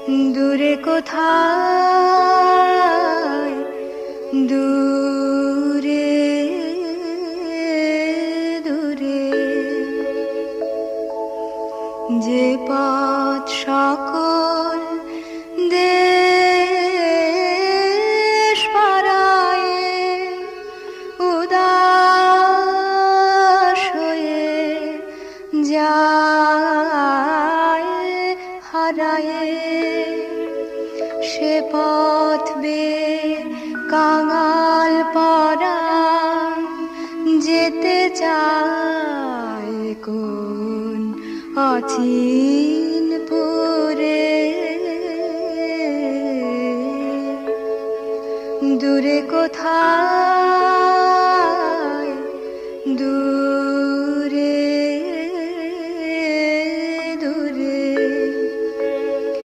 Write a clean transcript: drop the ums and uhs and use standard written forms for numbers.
দূরে কোথায়, দূরে দূরে যে পথ সকল দেশ পারায় উদাস হয়ে যায় হারায়ে, সে পথ বেয়ে কাঙাল পারা যেতে চায় কোন অচিন পুরে। দূরে কোথায়